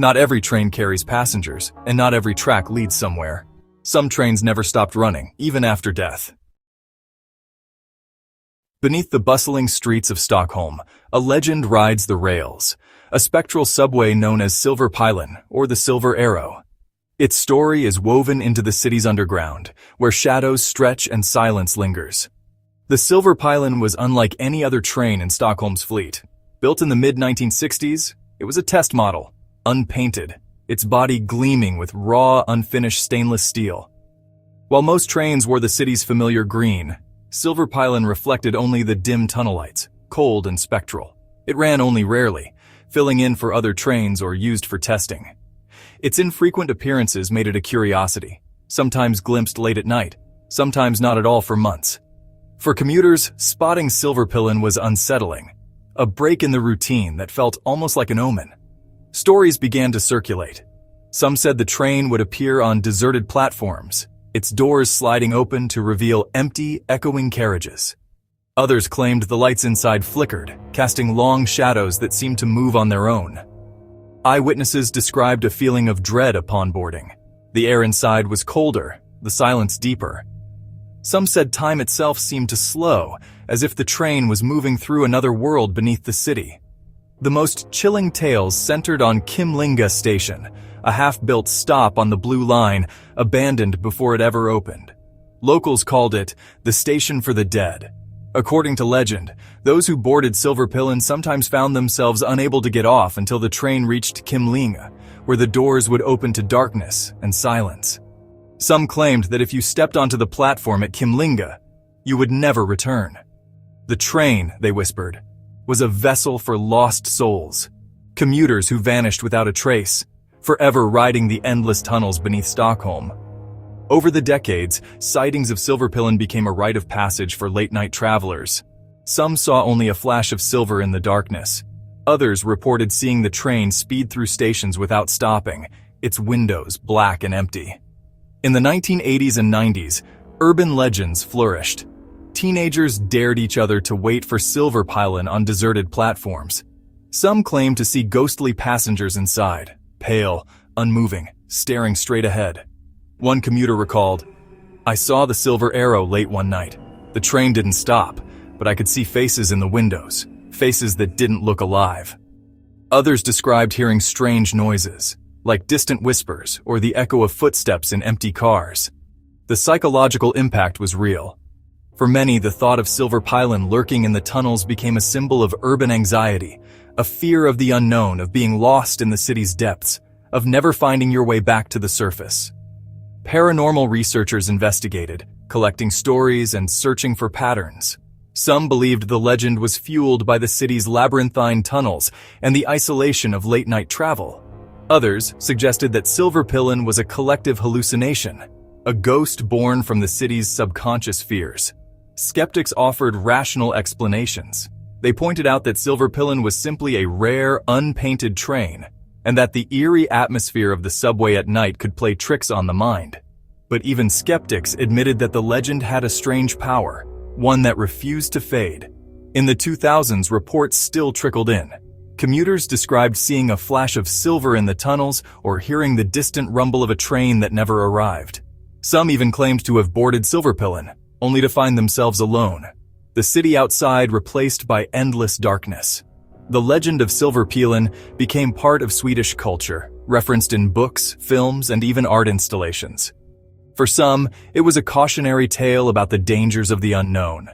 Not every train carries passengers, and not every track leads somewhere. Some trains never stopped running, even after death. Beneath the bustling streets of Stockholm, a legend rides the rails, a spectral subway known as Silverpilen, or the Silver Arrow. Its story is woven into the city's underground, where shadows stretch and silence lingers. The Silverpilen was unlike any other train in Stockholm's fleet. Built in the mid-1960s, it was a test model, unpainted, its body gleaming with raw, unfinished stainless steel. While most trains wore the city's familiar green, Silverpilen reflected only the dim tunnel lights, cold and spectral. It ran only rarely, filling in for other trains or used for testing. Its infrequent appearances made it a curiosity, sometimes glimpsed late at night, sometimes not at all for months. For commuters, spotting Silverpilen was unsettling, a break in the routine that felt almost like an omen. Stories began to circulate. Some said the train would appear on deserted platforms, its doors sliding open to reveal empty, echoing carriages. Others claimed the lights inside flickered, casting long shadows that seemed to move on their own. Eyewitnesses described a feeling of dread upon boarding. The air inside was colder, the silence deeper. Some said time itself seemed to slow, as if the train was moving through another world beneath the city. The most chilling tales centered on Kimlinga Station, a half-built stop on the Blue Line, abandoned before it ever opened. Locals called it the station for the dead. According to legend, those who boarded Silverpilen sometimes found themselves unable to get off until the train reached Kimlinga, where the doors would open to darkness and silence. Some claimed that if you stepped onto the platform at Kimlinga, you would never return. The train, they whispered, was a vessel for lost souls, commuters who vanished without a trace, forever riding the endless tunnels beneath Stockholm. Over the decades, sightings of Silverpilen became a rite of passage for late-night travelers. Some saw only a flash of silver in the darkness. Others reported seeing the train speed through stations without stopping, its windows black and empty. In the 1980s and 90s, urban legends flourished. Teenagers dared each other to wait for Silverpilen on deserted platforms. Some claimed to see ghostly passengers inside, pale, unmoving, staring straight ahead. One commuter recalled, "I saw the Silver Arrow late one night. The train didn't stop, but I could see faces in the windows, faces that didn't look alive." Others described hearing strange noises, like distant whispers or the echo of footsteps in empty cars. The psychological impact was real. For many, the thought of Silverpilen lurking in the tunnels became a symbol of urban anxiety, a fear of the unknown, of being lost in the city's depths, of never finding your way back to the surface. Paranormal researchers investigated, collecting stories and searching for patterns. Some believed the legend was fueled by the city's labyrinthine tunnels and the isolation of late-night travel. Others suggested that Silverpilen was a collective hallucination, a ghost born from the city's subconscious fears. Skeptics offered rational explanations. They pointed out that Silverpilen was simply a rare, unpainted train, and that the eerie atmosphere of the subway at night could play tricks on the mind. But even skeptics admitted that the legend had a strange power, one that refused to fade. In the 2000s, reports still trickled in. Commuters described seeing a flash of silver in the tunnels or hearing the distant rumble of a train that never arrived. Some even claimed to have boarded Silverpilen, only to find themselves alone, the city outside replaced by endless darkness. The legend of Silverpilen became part of Swedish culture, referenced in books, films, and even art installations. For some, it was a cautionary tale about the dangers of the unknown.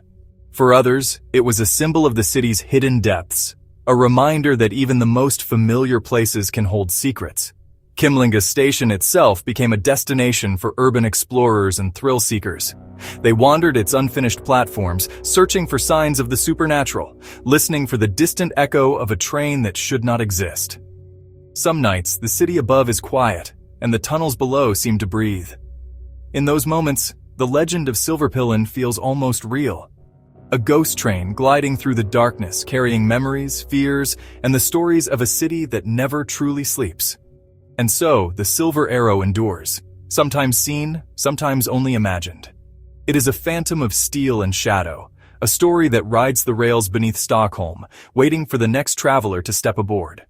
For others, it was a symbol of the city's hidden depths, a reminder that even the most familiar places can hold secrets. Kimlinga Station itself became a destination for urban explorers and thrill seekers. They wandered its unfinished platforms, searching for signs of the supernatural, listening for the distant echo of a train that should not exist. Some nights, the city above is quiet, and the tunnels below seem to breathe. In those moments, the legend of Silverpilen feels almost real. A ghost train gliding through the darkness, carrying memories, fears, and the stories of a city that never truly sleeps. And so, the Silver Arrow endures, sometimes seen, sometimes only imagined. It is a phantom of steel and shadow, a story that rides the rails beneath Stockholm, waiting for the next traveler to step aboard.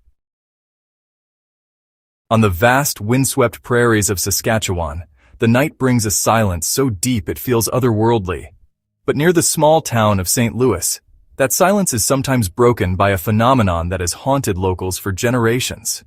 On the vast, windswept prairies of Saskatchewan, the night brings a silence so deep it feels otherworldly. But near the small town of St. Louis, that silence is sometimes broken by a phenomenon that has haunted locals for generations.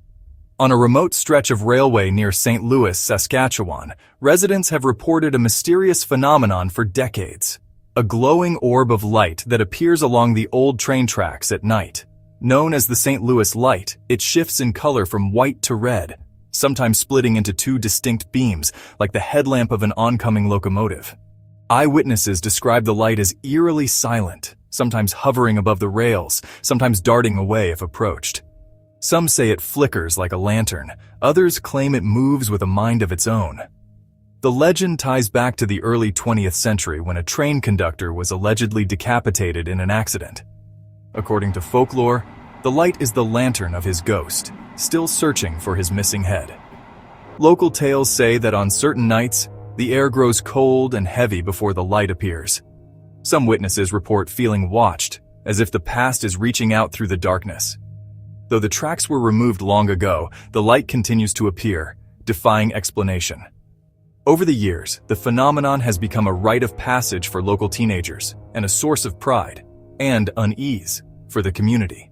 On a remote stretch of railway near St. Louis, Saskatchewan, residents have reported a mysterious phenomenon for decades. A glowing orb of light that appears along the old train tracks at night. Known as the St. Louis Light, it shifts in color from white to red, sometimes splitting into two distinct beams, like the headlamp of an oncoming locomotive. Eyewitnesses describe the light as eerily silent, sometimes hovering above the rails, sometimes darting away if approached. Some say it flickers like a lantern, others claim it moves with a mind of its own. The legend ties back to the early 20th century when a train conductor was allegedly decapitated in an accident. According to folklore, the light is the lantern of his ghost, still searching for his missing head. Local tales say that on certain nights, the air grows cold and heavy before the light appears. Some witnesses report feeling watched, as if the past is reaching out through the darkness. Though the tracks were removed long ago, the light continues to appear, defying explanation. Over the years, the phenomenon has become a rite of passage for local teenagers and a source of pride and unease for the community.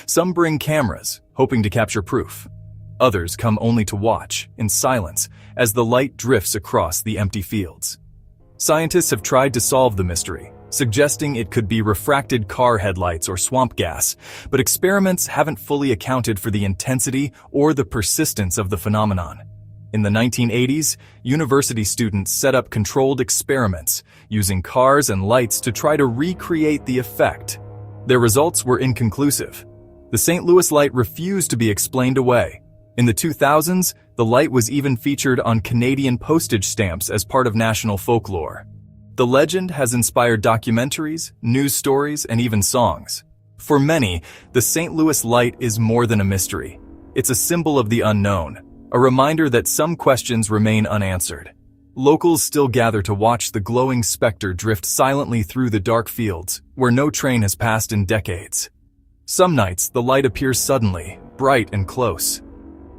Some bring cameras, hoping to capture proof. Others come only to watch, in silence, as the light drifts across the empty fields. Scientists have tried to solve the mystery, suggesting it could be refracted car headlights or swamp gas, but experiments haven't fully accounted for the intensity or the persistence of the phenomenon. In the 1980s, university students set up controlled experiments, using cars and lights to try to recreate the effect. Their results were inconclusive. The St. Louis light refused to be explained away. In the 2000s, the light was even featured on Canadian postage stamps as part of national folklore. The legend has inspired documentaries, news stories, and even songs. For many, the St. Louis light is more than a mystery. It's a symbol of the unknown, a reminder that some questions remain unanswered. Locals still gather to watch the glowing specter drift silently through the dark fields, where no train has passed in decades. Some nights, the light appears suddenly, bright and close.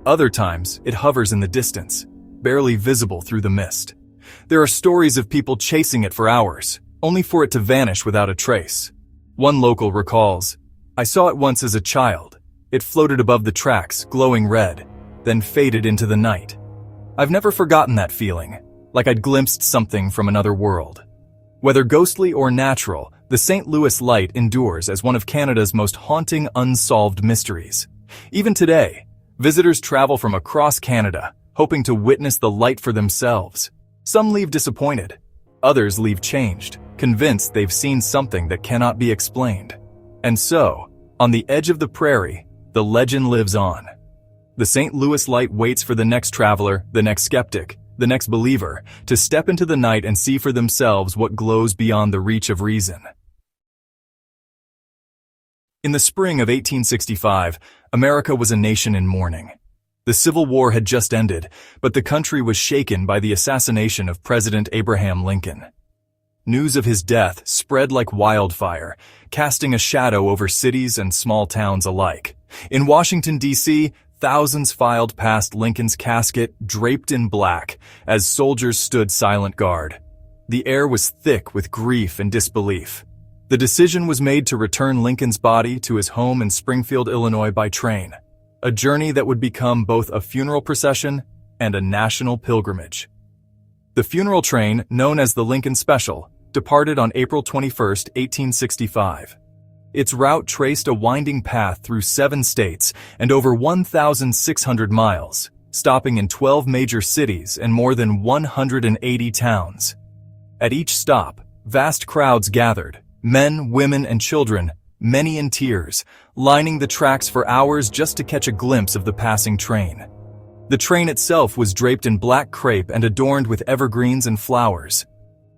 Other times, it hovers in the distance, barely visible through the mist. There are stories of people chasing it for hours, only for it to vanish without a trace. One local recalls, "I saw it once as a child. It floated above the tracks, glowing red, then faded into the night. I've never forgotten that feeling, like I'd glimpsed something from another world." Whether ghostly or natural, the St. Louis light endures as one of Canada's most haunting unsolved mysteries. Even today, visitors travel from across Canada, hoping to witness the light for themselves. Some leave disappointed. Others leave changed, convinced they've seen something that cannot be explained. And so, on the edge of the prairie, the legend lives on. The St. Louis light waits for the next traveler, the next skeptic, the next believer, to step into the night and see for themselves what glows beyond the reach of reason. In the spring of 1865, America was a nation in mourning. The Civil War had just ended, but the country was shaken by the assassination of President Abraham Lincoln. News of his death spread like wildfire, casting a shadow over cities and small towns alike. In Washington, D.C., thousands filed past Lincoln's casket, draped in black, as soldiers stood silent guard. The air was thick with grief and disbelief. The decision was made to return Lincoln's body to his home in Springfield, Illinois by train, a journey that would become both a funeral procession and a national pilgrimage. The funeral train, known as the Lincoln Special, departed on April 21, 1865. Its route traced a winding path through 7 states and over 1,600 miles, stopping in 12 major cities and more than 180 towns. At each stop, vast crowds gathered, men, women, and children, many in tears, lining the tracks for hours just to catch a glimpse of the passing train. The train itself was draped in black crepe and adorned with evergreens and flowers.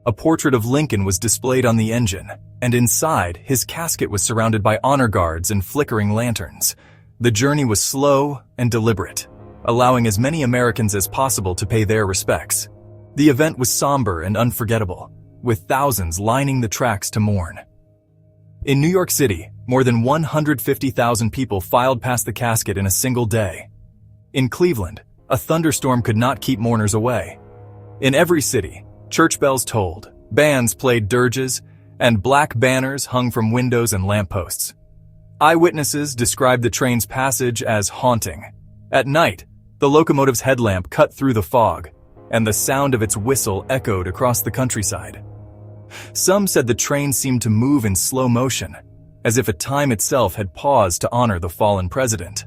A portrait of Lincoln was displayed on the engine, and inside, his casket was surrounded by honor guards and flickering lanterns. The journey was slow and deliberate, allowing as many Americans as possible to pay their respects. The event was somber and unforgettable, with thousands lining the tracks to mourn. In New York City, more than 150,000 people filed past the casket in a single day. In Cleveland, a thunderstorm could not keep mourners away. In every city, church bells tolled, bands played dirges, and black banners hung from windows and lampposts. Eyewitnesses described the train's passage as haunting. At night, the locomotive's headlamp cut through the fog, and the sound of its whistle echoed across the countryside. Some said the train seemed to move in slow motion, as if time itself had paused to honor the fallen president.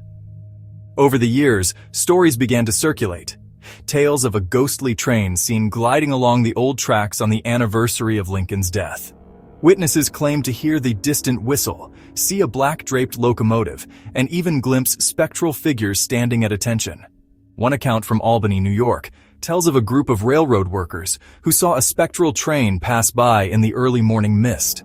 Over the years, stories began to circulate. Tales of a ghostly train seen gliding along the old tracks on the anniversary of Lincoln's death. Witnesses claimed to hear the distant whistle, see a black-draped locomotive, and even glimpse spectral figures standing at attention. One account from Albany, New York, tells of a group of railroad workers who saw a spectral train pass by in the early morning mist.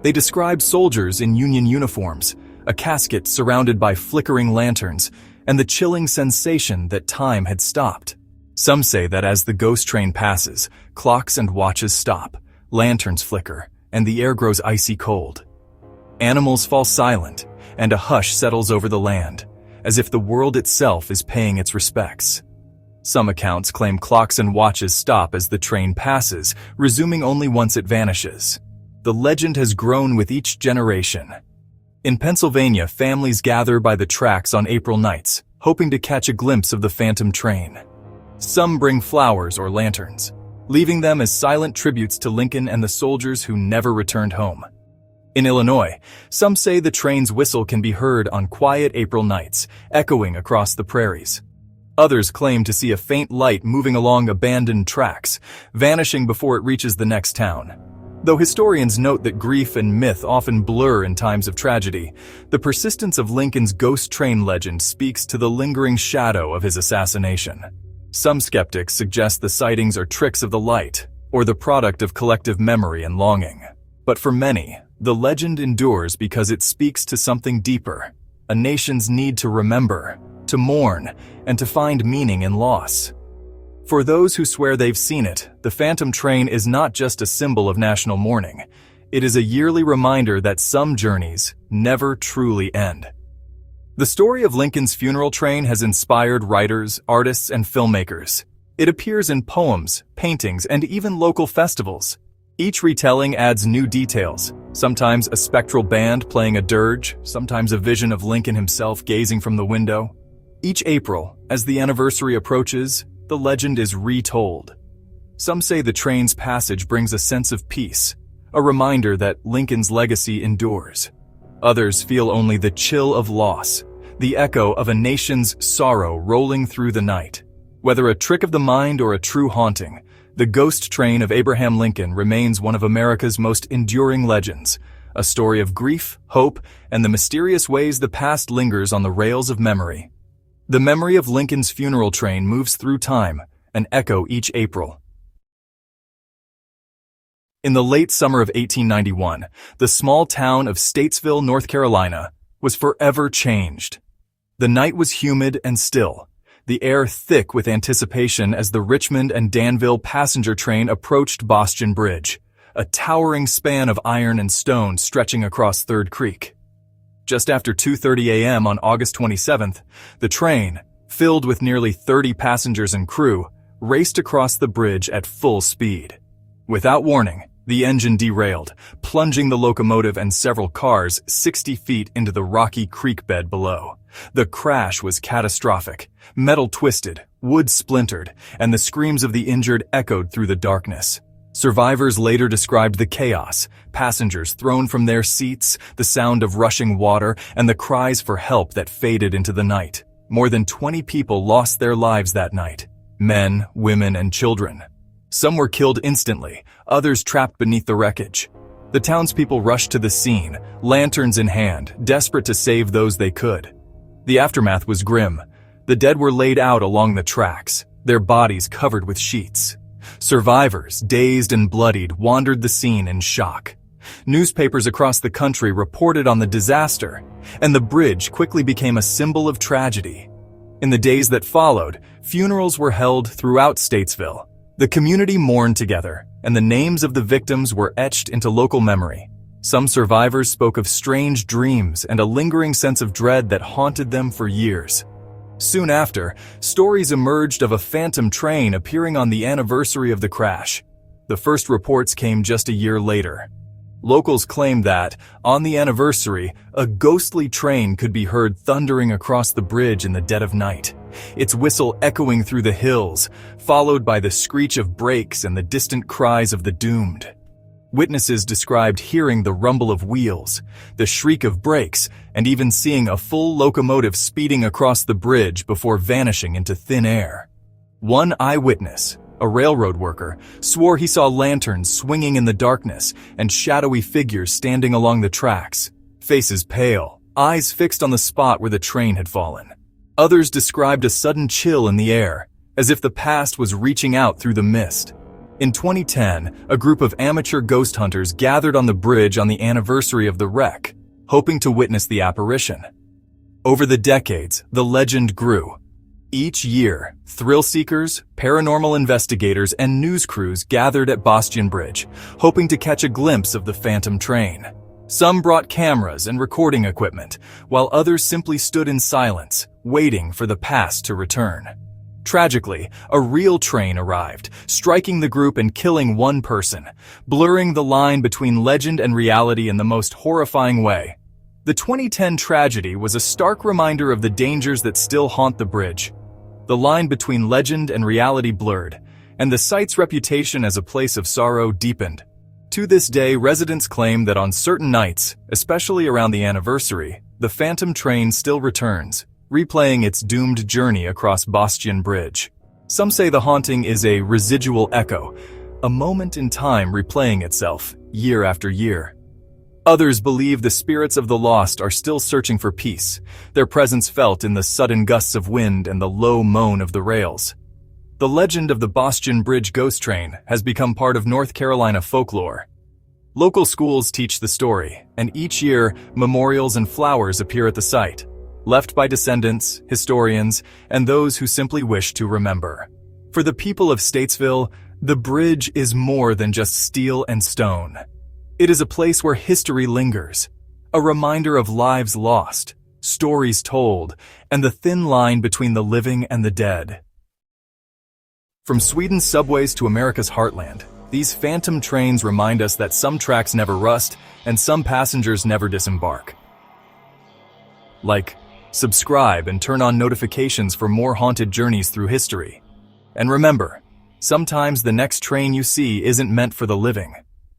They described soldiers in Union uniforms, a casket surrounded by flickering lanterns, and the chilling sensation that time had stopped. Some say that as the ghost train passes, clocks and watches stop, lanterns flicker, and the air grows icy cold. Animals fall silent, and a hush settles over the land, as if the world itself is paying its respects. Some accounts claim clocks and watches stop as the train passes, resuming only once it vanishes. The legend has grown with each generation. In Pennsylvania, families gather by the tracks on April nights, hoping to catch a glimpse of the phantom train. Some bring flowers or lanterns, leaving them as silent tributes to Lincoln and the soldiers who never returned home. In Illinois, some say the train's whistle can be heard on quiet April nights, echoing across the prairies. Others claim to see a faint light moving along abandoned tracks, vanishing before it reaches the next town. Though historians note that grief and myth often blur in times of tragedy, the persistence of Lincoln's ghost train legend speaks to the lingering shadow of his assassination. Some skeptics suggest the sightings are tricks of the light, or the product of collective memory and longing. But for many, the legend endures because it speaks to something deeper, a nation's need to remember, to mourn, and to find meaning in loss. For those who swear they've seen it, the phantom train is not just a symbol of national mourning. It is a yearly reminder that some journeys never truly end. The story of Lincoln's funeral train has inspired writers, artists, and filmmakers. It appears in poems, paintings, and even local festivals. Each retelling adds new details, sometimes a spectral band playing a dirge, sometimes a vision of Lincoln himself gazing from the window. Each April, as the anniversary approaches, the legend is retold. Some say the train's passage brings a sense of peace, a reminder that Lincoln's legacy endures. Others feel only the chill of loss, the echo of a nation's sorrow rolling through the night. Whether a trick of the mind or a true haunting, the ghost train of Abraham Lincoln remains one of America's most enduring legends, a story of grief, hope, and the mysterious ways the past lingers on the rails of memory. The memory of Lincoln's funeral train moves through time, an echo each April. In the late summer of 1891, the small town of Statesville, North Carolina, was forever changed. The night was humid and still, the air thick with anticipation as the Richmond and Danville passenger train approached Bostian Bridge, a towering span of iron and stone stretching across Third Creek. Just after 2:30 a.m. on August 27th, the train, filled with nearly 30 passengers and crew, raced across the bridge at full speed. Without warning, the engine derailed, plunging the locomotive and several cars 60 feet into the rocky creek bed below. The crash was catastrophic. Metal twisted, wood splintered, and the screams of the injured echoed through the darkness. Survivors later described the chaos, passengers thrown from their seats, the sound of rushing water, and the cries for help that faded into the night. More than 20 people lost their lives that night. Men, women, and children. Some were killed instantly, others trapped beneath the wreckage. The townspeople rushed to the scene, lanterns in hand, desperate to save those they could. The aftermath was grim. The dead were laid out along the tracks, their bodies covered with sheets. Survivors, dazed and bloodied, wandered the scene in shock. Newspapers across the country reported on the disaster, and the bridge quickly became a symbol of tragedy. In the days that followed, funerals were held throughout Statesville. The community mourned together, and the names of the victims were etched into local memory. Some survivors spoke of strange dreams and a lingering sense of dread that haunted them for years. Soon after, stories emerged of a phantom train appearing on the anniversary of the crash. The first reports came just a year later. Locals claimed that, on the anniversary, a ghostly train could be heard thundering across the bridge in the dead of night, its whistle echoing through the hills, followed by the screech of brakes and the distant cries of the doomed. Witnesses described hearing the rumble of wheels, the shriek of brakes, and even seeing a full locomotive speeding across the bridge before vanishing into thin air. One eyewitness, a railroad worker, swore he saw lanterns swinging in the darkness and shadowy figures standing along the tracks, faces pale, eyes fixed on the spot where the train had fallen. Others described a sudden chill in the air, as if the past was reaching out through the mist. In 2010, a group of amateur ghost hunters gathered on the bridge on the anniversary of the wreck, hoping to witness the apparition. Over the decades, the legend grew. Each year, thrill seekers, paranormal investigators, and news crews gathered at Bostian Bridge, hoping to catch a glimpse of the phantom train. Some brought cameras and recording equipment, while others simply stood in silence, waiting for the past to return. Tragically, a real train arrived, striking the group and killing one person, blurring the line between legend and reality in the most horrifying way. The 2010 tragedy was a stark reminder of the dangers that still haunt the bridge. The line between legend and reality blurred, and the site's reputation as a place of sorrow deepened. To this day, residents claim that on certain nights, especially around the anniversary, the phantom train still returns, replaying its doomed journey across Bostian Bridge. Some say the haunting is a residual echo, a moment in time replaying itself, year after year. Others believe the spirits of the lost are still searching for peace, their presence felt in the sudden gusts of wind and the low moan of the rails. The legend of the Bostian Bridge ghost train has become part of North Carolina folklore. Local schools teach the story, and each year, memorials and flowers appear at the site, left by descendants, historians, and those who simply wish to remember. For the people of Statesville, the bridge is more than just steel and stone. It is a place where history lingers, a reminder of lives lost, stories told, and the thin line between the living and the dead. From Sweden's subways to America's heartland, these phantom trains remind us that some tracks never rust and some passengers never disembark. Like, subscribe and turn on notifications for more haunted journeys through history. And remember, sometimes the next train you see isn't meant for the living.